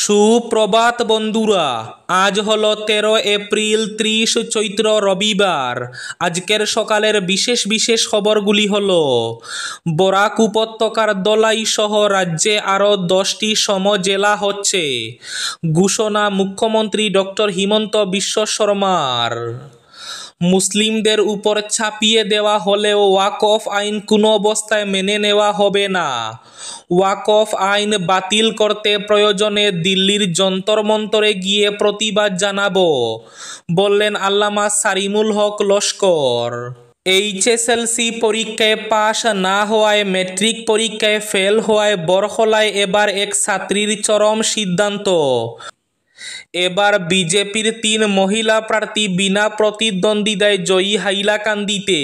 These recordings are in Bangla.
সুপ্রভাত বন্ধুরা, আজ হলো 13 এপ্রিল 30 চৈত্র রবিবার। আজকের সকালের বিশেষ বিশেষ খবরগুলি হলো: বরাক উপত্যকার দলাই সহ রাজ্যে আরও 10টি সম জেলা হচ্ছে ঘোষণা মুখ্যমন্ত্রী ডক্টর হিমন্ত বিশ্ব শর্মার। মুসলিমদের উপর চাপিয়ে দেওয়া হলেও ওয়াকফ আইন কোনো অবস্থায় মেনে নেওয়া হবে না। ওয়াকফ আইন বাতিল করতে প্রয়োজনে দিল্লির যন্তর মন্তরে গিয়ে প্রতিবাদ জানাবো, বললেন আল্লামা সারিমুল হক লস্কর। এইচএসএলসি পরীক্ষায় পাশ না হওয়ায় ম্যাট্রিক পরীক্ষায় ফেল হওয়ায় বরখলায় এবার এক ছাত্রীর চরম সিদ্ধান্ত। এবার বিজেপির 3 মহিলা প্রার্থী বিনা প্রতিদ্বন্দ্বিতায় জয়ী হাইলাকান্দিতে।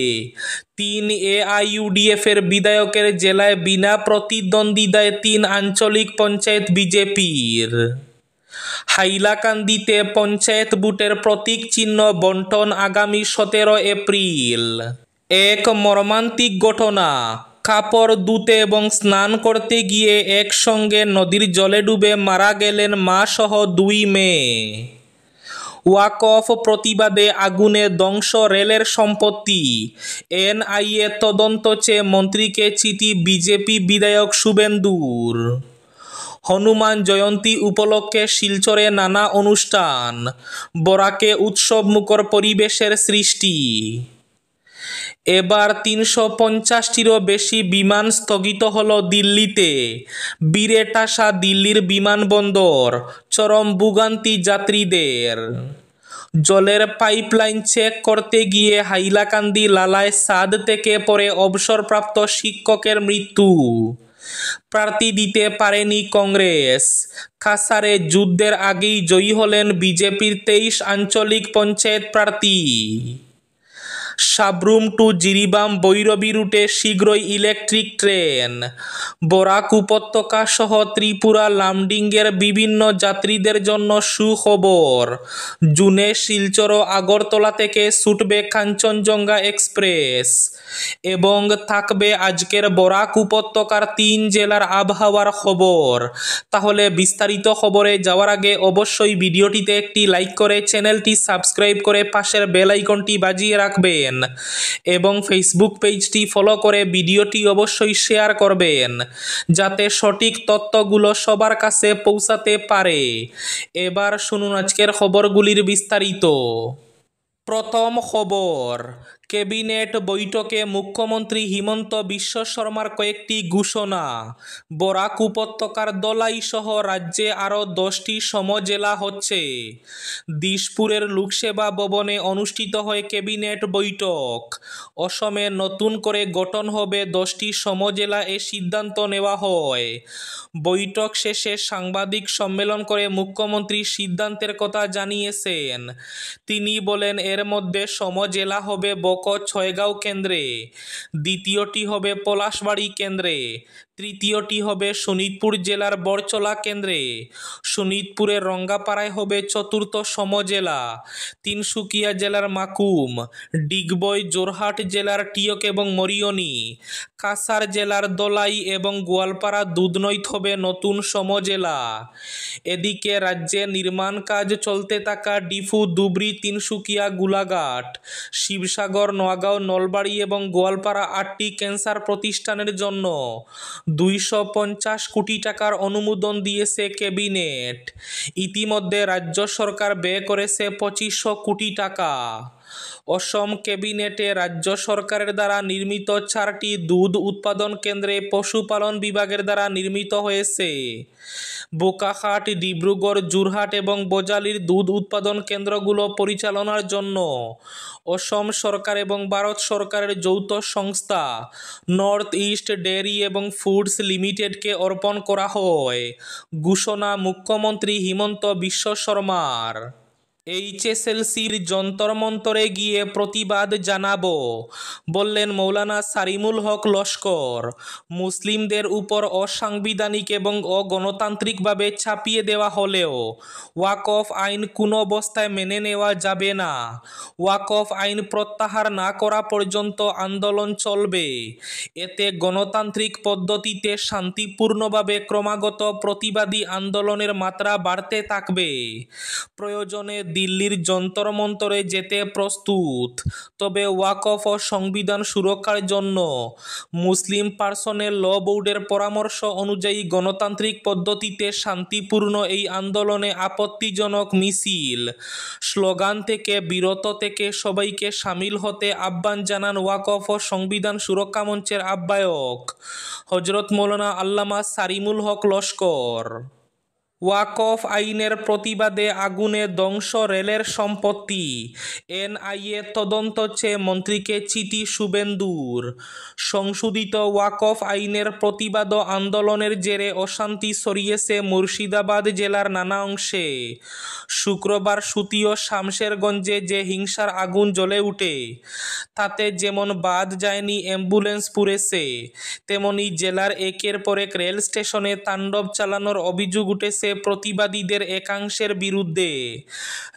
3 এআইইউডিএফের বিধায়কের জেলায় বিনা প্রতিদ্বন্দ্বিতায় 3 আঞ্চলিক পঞ্চায়েত বিজেপির। হাইলাকান্দিতে পঞ্চায়েত ভোটের প্রতীক চিহ্ন বন্টন আগামী 17 এপ্রিল। এক মর্মান্তিক ঘটনা, কাপড় ধুতে এবং স্নান করতে গিয়ে একসঙ্গে নদীর জলে ডুবে মারা গেলেন মা সহ 2 মেয়ে। ওয়াকফ প্রতিবাদে আগুনে ধ্বংস রেলের সম্পত্তি। এনআইএ তদন্ত চেয়ে মন্ত্রীকে চিঠি বিজেপি বিধায়ক শুভেন্দুর। হনুমান জয়ন্তী উপলক্ষে শিলচরে নানা অনুষ্ঠান, বরাকে উৎসবমুখর পরিবেশের সৃষ্টি। এবার 350টিরও বেশি বিমান স্থগিত হল দিল্লিতে। ভিড়ে ঠাসা দিল্লির বিমানবন্দর, চরম ভোগান্তি যাত্রীদের। জলের পাইপলাইন চেক করতে গিয়ে হাইলাকান্দি লালায় ছাদ থেকে পড়ে অবসরপ্রাপ্ত শিক্ষকের মৃত্যু। প্রার্থী দিতে পারেনি কংগ্রেস। কাছাড়ে যুদ্ধের আগেই জয়ী হলেন বিজেপির 23 আঞ্চলিক পঞ্চায়েত প্রার্থী। সাব্রুম টু জিরিবাম ভৈরবী রুটে শীঘ্রই ইলেকট্রিক ট্রেন। বরাক উপত্যকা সহ ত্রিপুরা লামডিংয়ের বিভিন্ন যাত্রীদের জন্য সুখবর। জুনে শিলচর ও আগরতলা থেকে ছুটবে কাঞ্চনজঙ্ঘা এক্সপ্রেস। এবং থাকবে আজকের বরাক উপত্যকার 3 জেলার আবহাওয়ার খবর। তাহলে বিস্তারিত খবরে যাওয়ার আগে অবশ্যই ভিডিওটিতে একটি লাইক করে চ্যানেলটি সাবস্ক্রাইব করে পাশের বেল আইকনটি বাজিয়ে রাখবেন এবং ফেসবুক পেজটি ফলো করে ভিডিওটি অবশ্যই শেয়ার করবেন, যাতে সঠিক তথ্যগুলো সবার কাছে পৌঁছাতে পারে। এবার শুনুন আজকের খবরগুলির বিস্তারিত। প্রথম খবর, ক্যাবিনেট বৈঠকে মুখ্যমন্ত্রী হিমন্ত বিশ্ব শর্মার কয়েকটি ঘোষণা। বরাক উপত্যকার দলাই সহ রাজ্যে আরও 10টি সম জেলা হচ্ছে। দিশপুরের লোকসেবা ভবনে অনুষ্ঠিত হয় ক্যাবিনেট বৈঠক। অসমে নতুন করে গঠন হবে 10টি সম জেলা, এ সিদ্ধান্ত নেওয়া হয়। বৈঠক শেষে সাংবাদিক সম্মেলন করে মুখ্যমন্ত্রী সিদ্ধান্তের কথা জানিয়েছেন। তিনি বলেন, এর মধ্যে সম জেলা হবে ছয়গাঁও কেন্দ্রে, দ্বিতীয়টি হবে পলাশবাড়ি কেন্দ্রে, তৃতীয়টি হবে শোনিতপুর জেলার বরচলা কেন্দ্রে, শোনিতপুরের রঙ্গাপাড়ায় হবে চতুর্থ সম জেলা, তিনসুকিয়া জেলার মাকুম, ডিগবই জোরহাট জেলার টিয়ক এবং মরিয়নি, কাছাড় জেলার দলাই এবং গোয়ালপাড়া দুধনৈত হবে নতুন সম জেলা। এদিকে রাজ্যে নির্মাণ কাজ চলতে থাকা ডিফু, ধুবড়ী, তিনসুকিয়া, গোলাঘাট, শিবসাগর, নোয়াগাঁও, নলবাড়ি এবং গোয়ালপাড়া 8টি ক্যান্সার প্রতিষ্ঠানের জন্য 250 কোটি টাকার অনুমোদন দিয়েছে ক্যাবিনেট। ইতিমধ্যে রাজ্য সরকার ব্যয় করেছে 2500 কোটি টাকা। অসম ক্যাবিনেটে রাজ্য সরকারের দ্বারা নির্মিত 4টি দুধ উৎপাদন কেন্দ্রে পশুপালন বিভাগের দ্বারা নির্মিত হয়েছে। বোকাখাট, ডিব্রুগড়, যোরহাট এবং বজালির দুধ উৎপাদন কেন্দ্রগুলো পরিচালনার জন্য অসম সরকার এবং ভারত সরকারের যৌথ সংস্থা নর্থ ইস্ট ডেয়ারি এবং ফুডস লিমিটেডকে অর্পণ করা হয়। ঘোষণা মুখ্যমন্ত্রী হিমন্ত বিশ্ব শর্মার। এইচএসএলসির যন্তর মন্তরে গিয়ে প্রতিবাদ জানাবো, বললেন মৌলানা সারিমুল হক লস্কর। মুসলিমদের উপর অসাংবিধানিক এবং অগণতান্ত্রিকভাবে চাপিয়ে দেওয়া হলেও ওয়াকফ আইন কোনো অবস্থায় মেনে নেওয়া যাবে না। ওয়াকফ আইন প্রত্যাহার না করা পর্যন্ত আন্দোলন চলবে। এতে গণতান্ত্রিক পদ্ধতিতে শান্তিপূর্ণভাবে ক্রমাগত প্রতিবাদী আন্দোলনের মাত্রা বাড়তে থাকবে। প্রয়োজনে দিল্লির যন্তর মন্তরে যেতে প্রস্তুত, তবে ওয়াকফ ও সংবিধান সুরক্ষার জন্য মুসলিম পার্সোনেল ল বোর্ডের পরামর্শ অনুযায়ী গণতান্ত্রিক পদ্ধতিতে শান্তিপূর্ণ এই আন্দোলনে আপত্তিজনক মিছিল, স্লোগান থেকে বিরত থেকে সবাইকে সামিল হতে আহ্বান জানান ওয়াকফ ও সংবিধান সুরক্ষা মঞ্চের আহ্বায়ক হযরত মৌলানা আল্লামা সারিমুল হক লস্কর। ওয়াকফ আইনের প্রতিবাদে আগুনে ধ্বংস রেলের সম্পত্তি, এনআইএ তদন্ত চেয়ে মন্ত্রীকে চিঠি শুভেন্দুর। সংশোধিত ওয়াকফ আইনের প্রতিবাদ ও আন্দোলনের জেরে অশান্তি ছড়িয়েছে মুর্শিদাবাদ জেলার নানা অংশে। শুক্রবার সুতীয় শামশেরগঞ্জে যে হিংসার আগুন জ্বলে উঠে তাতে যেমন বাদ যায়নি অ্যাম্বুলেন্স পুড়েছে, তেমনি জেলার একের পর এক রেল স্টেশনে তাণ্ডব চালানোর অভিযোগ উঠেছে প্রতিবাদীদের একাংশের বিরুদ্ধে।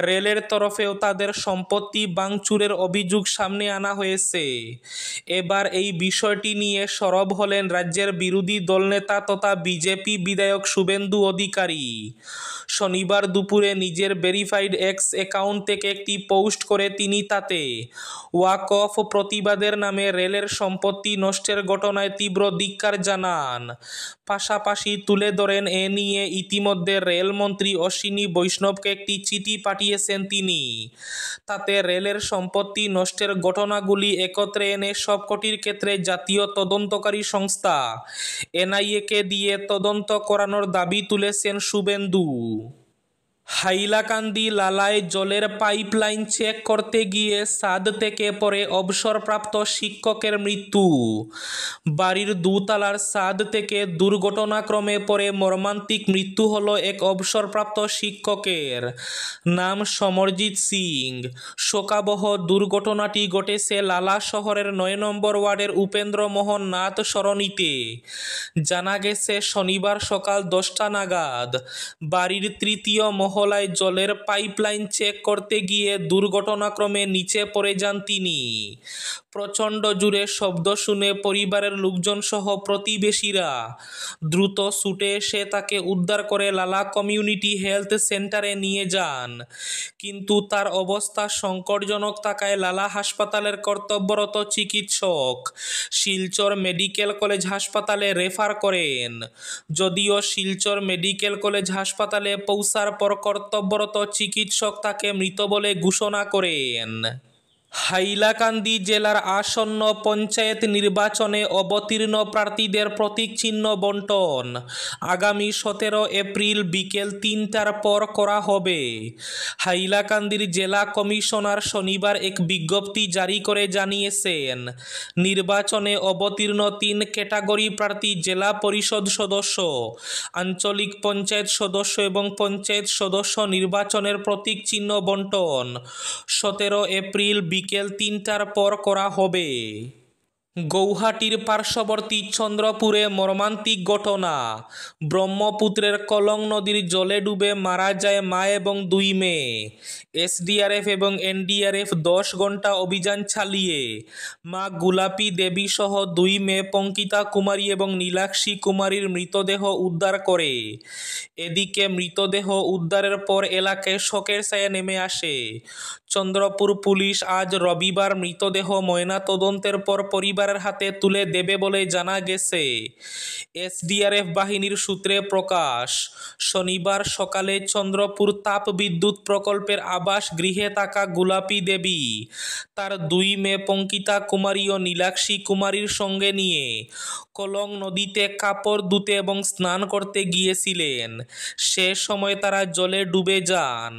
রেলের তরফেও তাদের সম্পত্তি ভাঙচুরের অভিযোগ সামনে আনা হয়েছে। এবার এই বিষয়টি নিয়ে সরব হলেন রাজ্যের বিরোধী দলনেতা তথা বিজেপি বিধায়ক শুভেন্দু অধিকারী। শনিবার দুপুরে নিজের ভেরিফাইড এক্স অ্যাকাউন্ট থেকে একটি পোস্ট করে তিনি তাতে ওয়াকফ প্রতিবাদের নামে রেলের সম্পত্তি নষ্টের ঘটনায় তীব্র ধিক্কার জানান। পাশাপাশি তুলে ধরেন এ নিয়ে ইতিমধ্যে রেলমন্ত্রী অশ্বিনী বৈষ্ণবকে একটি চিঠি পাঠিয়েছেন তিনি। তাতে রেলের সম্পত্তি নষ্টের ঘটনাগুলি একত্রে এনে সবকটির ক্ষেত্রে জাতীয় তদন্তকারী সংস্থা এনআইএকে দিয়ে তদন্ত করানোর দাবি তুলেছেন শুভেন্দু। হাইলাকান্দি লালায় জলের পাইপলাইন চেক করতে গিয়ে ছাদ থেকে পড়ে অবসরপ্রাপ্ত শিক্ষকের মৃত্যু। বাড়ির দোতলার ছাদ থেকে দুর্ঘটনাক্রমে পড়ে মর্মান্তিক মৃত্যু হল এক অবসরপ্রাপ্ত শিক্ষকের। নাম সমরজিৎ সিং। শোকাবহ দুর্ঘটনাটি ঘটেছে লালা শহরের ৯ নম্বর ওয়ার্ডের উপেন্দ্র মোহন নাথ সরণিতে। জানা গেছে শনিবার সকাল 10টা নাগাদ বাড়ির তৃতীয় মহলায় জলের পাইপলাইন চেক করতে গিয়ে দুর্ঘটনাক্রমে নিচে পড়ে যান তিনি। প্রচণ্ড জোরে শব্দ শুনে পরিবারের লোকজন সহ প্রতিবেশীরা দ্রুত ছুটে এসে তাকে উদ্ধার করে লালা কমিউনিটি হেলথ সেন্টারে নিয়ে যান, কিন্তু তার অবস্থা সংকটজনক থাকায় লালা হাসপাতালের কর্তব্যরত চিকিৎসক শিলচর মেডিকেল কলেজ হাসপাতালে রেফার করেন। যদিও শিলচর মেডিকেল কলেজ হাসপাতালে পৌঁছার পর কর্তব্যরত চিকিৎসক তাকে মৃত বলে ঘোষণা করেন। হাইলাকান্দি জেলার আসন্ন পঞ্চায়েত নির্বাচনে অবতীর্ণ প্রার্থীদের প্রতীক চিহ্ন বণ্টন আগামী 17 এপ্রিল বিকেল 3টার পর করা হবে। হাইলাকান্দির জেলা কমিশনার শনিবার এক বিজ্ঞপ্তি জারি করে জানিয়েছেন, নির্বাচনে অবতীর্ণ 3 ক্যাটাগরি প্রার্থী জেলা পরিষদ সদস্য, আঞ্চলিক পঞ্চায়েত সদস্য এবং পঞ্চায়েত সদস্য নির্বাচনের প্রতীক চিহ্ন বণ্টন 17 এপ্রিল বিকেল 3টার পর করা হবে। গৌহাটির পার্শ্ববর্তী চন্দ্রপুরে মর্মান্তিক ঘটনা। ব্রহ্মপুত্রের কলং নদীর জলে ডুবে মারা যায় মা এবং 2 মেয়ে। এসডিআরএফ এবং এনডিআরএফ 10 ঘন্টা অভিযান চালিয়ে মা গোলাপী দেবী সহ 2 মেয়ে পঙ্কিতা কুমারী এবং নীলাক্ষী কুমারীর মৃতদেহ উদ্ধার করে। এদিকে মৃতদেহ উদ্ধারের পর এলাকায় শোকের ছায়া নেমে আসে। চন্দ্রপুর পুলিশ আজ রবিবার মৃতদেহ ময়নাতদন্তের পর পরিবারের হাতে তুলে দেবে বলে জানা গেছে। এসডিআরএফ বাহিনীর সূত্রে প্রকাশ, শনিবার সকালে চন্দ্রপুর তাপ বিদ্যুৎ প্রকল্পের আবাস গৃহে থাকা গোলাপী দেবী তার 2 মেয়ে পঙ্কিতা কুমারী ও নীলাক্ষী কুমারীর সঙ্গে নিয়ে কলং নদীতে কাপড় ধুতে এবং স্নান করতে গিয়েছিলেন। সে সময় তারা জলে ডুবে যান।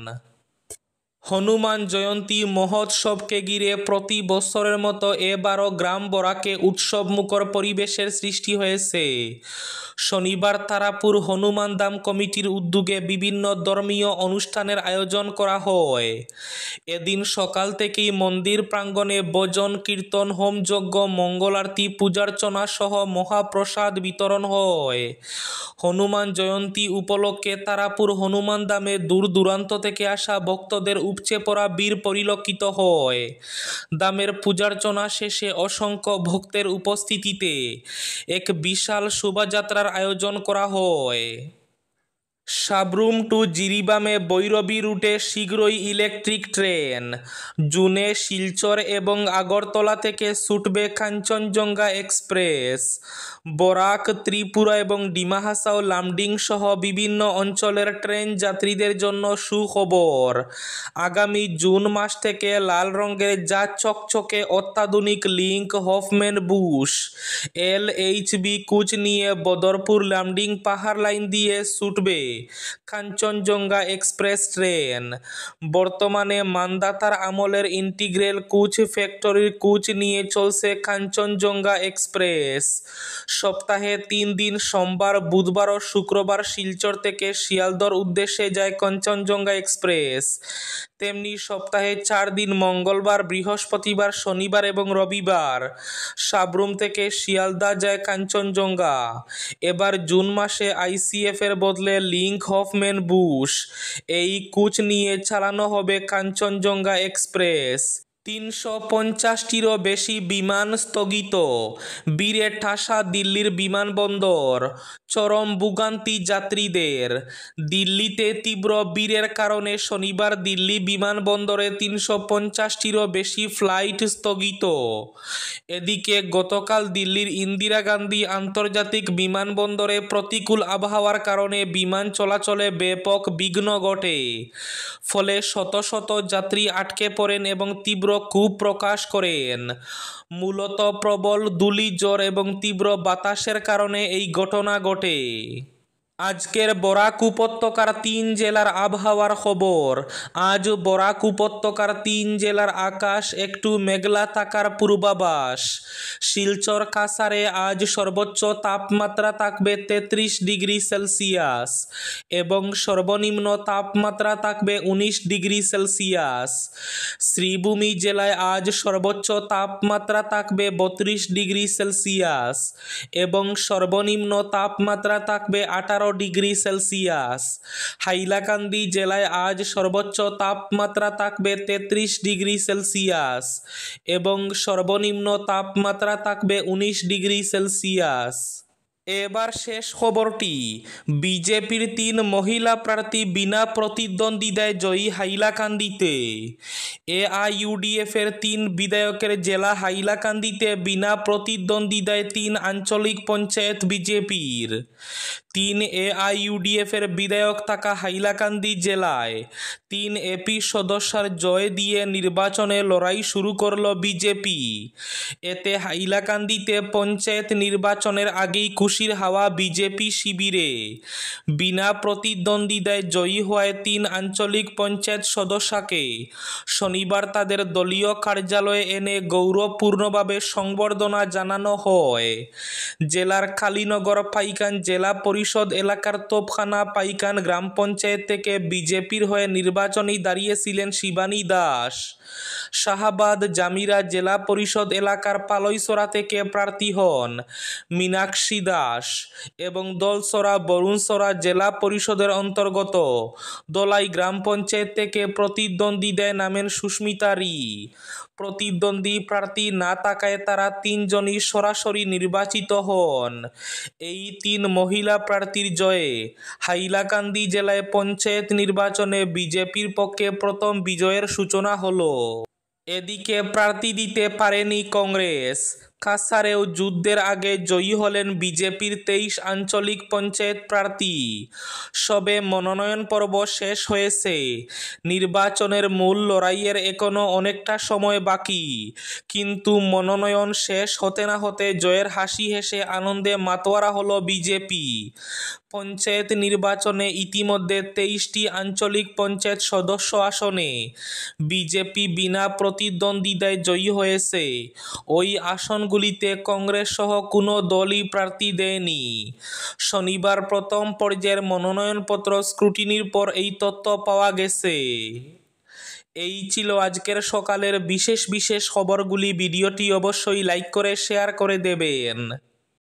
হনুমান জয়ন্তী মহোৎসবকে ঘিরে প্রতি বছরের মতো এবারও গ্রাম বরাকে উৎসবমুখর পরিবেশের সৃষ্টি হয়েছে। শনিবার তারাপুর হনুমান ধাম কমিটির উদ্যোগে বিভিন্ন ধর্মীয় অনুষ্ঠানের আয়োজন করা হয়। এদিন সকাল থেকেই মন্দির প্রাঙ্গণে ভজন কীর্তন, হোমযজ্ঞ, মঙ্গল আরতি, পূজার্চনা সহ মহাপ্রসাদ বিতরণ হয়। হনুমান জয়ন্তী উপলক্ষে তারাপুর হনুমান ধামে দূর দূরান্ত থেকে আসা ভক্তদের উপচে পড়া ভিড় পরিলক্ষিত হয়। ধামের পূজার্চনা শেষে অসংখ্য ভক্তের উপস্থিতিতে এক বিশাল শোভাযাত্রার আয়োজন করা হয়। সাব্রুম টু জিরিবামে ভৈরবী রুটে শীঘ্রই ইলেকট্রিক ট্রেন। জুনে শিলচর এবং আগরতলা থেকে ছুটবে কাঞ্চনজঙ্ঘা এক্সপ্রেস। বরাক, ত্রিপুরা এবং ডিমা হাসাও, লামডিং সহ বিভিন্ন অঞ্চলের ট্রেন যাত্রীদের জন্য সুখবর। আগামী জুন মাস থেকে লাল রঙের যা চকচকে অত্যাধুনিক Linke Hofmann Busch LHB coach নিয়ে বদরপুর লামডিং পাহাড় লাইন দিয়ে ছুটবে কাঞ্চনজঙ্ঘা এক্সপ্রেস ট্রেন। বর্তমানে মান্দাতার আমলের ইন্টিগ্রেল কোচ ফ্যাক্টরির কোচ নিয়ে চলছে কাঞ্চনজঙ্ঘা এক্সপ্রেস। সপ্তাহে 3 দিন সোমবার, বুধবার ও শুক্রবার শিলচর থেকে শিয়ালদহর উদ্দেশ্যে যায় কাঞ্চনজঙ্ঘা এক্সপ্রেস। তেমনি সপ্তাহে 4 দিন মঙ্গলবার, বৃহস্পতিবার, শনিবার এবং রবিবার সাব্রুম থেকে শিয়ালদহ যায় কাঞ্চনজঙ্ঘা। এবার জুন মাসে ICF এর বদলে লিঙ্ক হফম্যান বুশ এই কোচ নিয়ে চালানো হবে কাঞ্চনজঙ্ঘা এক্সপ্রেস। 350টিরও বেশি বিমান স্থগিত, ভিড়ে ঠাসা দিল্লির বিমানবন্দর। চরম ভোগান্তি যাত্রীদের। দিল্লিতে তীব্র ভিড়ের কারণে শনিবার দিল্লি বিমানবন্দরে 350টিরও বেশি ফ্লাইট স্থগিত। এদিকে গতকাল দিল্লির ইন্দিরা গান্ধী আন্তর্জাতিক বিমানবন্দরে প্রতিকূল আবহাওয়ার কারণে বিমান চলাচলে ব্যাপক বিঘ্ন ঘটে। ফলে শত শত যাত্রী আটকে পড়েন এবং তীব্র ক্ষোভ প্রকাশ করেন। মূলত প্রবল ধূলিঝড় এবং তীব্র বাতাসের কারণে এই ঘটনা ঘটে। আজকের বরাক উপত্যকার 3 জেলার আবহাওয়ার খবর। আজ বরাক উপত্যকার 3 জেলার আকাশ একটু মেঘলা থাকার পূর্বাভাস। শিলচর, কাছাড়ে আজ সর্বোচ্চ তাপমাত্রা থাকবে 33 ডিগ্রি সেলসিয়াস এবং সর্বনিম্ন তাপমাত্রা থাকবে 19 ডিগ্রি সেলসিয়াস। শ্রীভূমি জেলায় আজ সর্বোচ্চ তাপমাত্রা থাকবে 32 ডিগ্রি সেলসিয়াস এবং সর্বনিম্ন তাপমাত্রা থাকবে 18 ডিগ্রি সেলসিয়াস। হাইলাকান্দি জেলায় আজ সর্বোচ্চ তাপমাত্রা থাকবে 33 ডিগ্রি সেলসিয়াস এবং সর্বনিম্ন তাপমাত্রা থাকবে 19 ডিগ্রি সেলসিয়াস। এবার শেষ খবরটি। বিজেপির 3 মহিলা প্রার্থী বিনা প্রতিদ্বন্দ্বিতায় জয়ী হাইলাকান্দিতে। AIUDF এর 3 বিধায়কের জেলা হাইলাকান্দিতে বিনা প্রতিদ্বন্দ্বিতায় 3 আঞ্চলিক পঞ্চায়েত বিজেপির। 3 AIUDF এর বিধায়ক থাকা হাইলাকান্দি জেলায় 3 AP সদস্যের জয় দিয়ে নির্বাচনে লড়াই শুরু করল বিজেপি। এতে হাইলাকান্দিতে পঞ্চায়েত নির্বাচনের আগেই খুশির হাওয়া বিজেপি শিবিরে। বিনা প্রতিদ্বন্দ্বিতায় জয়ী হওয়ায় 3 আঞ্চলিক পঞ্চায়েত সদস্যকে শনিবার তাদের দলীয় কার্যালয়ে এনে গৌরবপূর্ণভাবে সংবর্ধনা জানানো হয়। জেলার কালীনগর পাইকান জেলা পরিষদ এলাকার তোপখানা পাইকান গ্রাম পঞ্চায়েত থেকে বিজেপির হয়ে নির্বাচনী দাঁড়িয়েছিলেন শিবানী দাস। শাহাবাদ জামিরা জেলা পরিষদ এলাকার পালইছড়া থেকে প্রার্থী হন মীনাক্ষী দাস এবং দলছড়া বরুণছড়া জেলা পরিষদের অন্তর্গত দলাই গ্রাম পঞ্চায়েত থেকে প্রতিদ্বন্দ্বিতায় নামেন সুস্মিতা রি। প্রতিদ্বন্দ্বী প্রার্থী না থাকায় তারা 3 জনই সরাসরি নির্বাচিত হন। এই 3 মহিলা প্রার্থীর জয়ে হাইলাকান্দি জেলায় পঞ্চায়েত নির্বাচনে বিজেপির পক্ষে প্রথম বিজয়ের সূচনা হলো। এদিকে প্রার্থী দিতে পারেনি কংগ্রেস। কাছাড়েও যুদ্ধের আগে জয়ী হলেন বিজেপির 23 আঞ্চলিক পঞ্চায়েত প্রার্থী। সবে মনোনয়ন পর্ব শেষ হয়েছে। নির্বাচনের মূল লড়াইয়ের এখনো অনেকটা সময় বাকি, কিন্তু মনোনয়ন শেষ হতে না হতে জয়ের হাসি হেসে আনন্দে মাতোয়ারা হলো বিজেপি। পঞ্চায়েত নির্বাচনে ইতিমধ্যে 23টি আঞ্চলিক পঞ্চায়েত সদস্য আসনে বিজেপি বিনা প্রতিদ্বন্দ্বিতায় জয়ী হয়েছে। ওই আসনগুলিতে কংগ্রেস সহ কোনো দলই প্রার্থী দেয়নি। শনিবার প্রথম পর্যায়ের মনোনয়নপত্র স্ক্রুটিনির পর এই তথ্য পাওয়া গেছে। এই ছিল আজকের সকালের বিশেষ খবরগুলি। ভিডিওটি অবশ্যই লাইক করে শেয়ার করে দেবেন।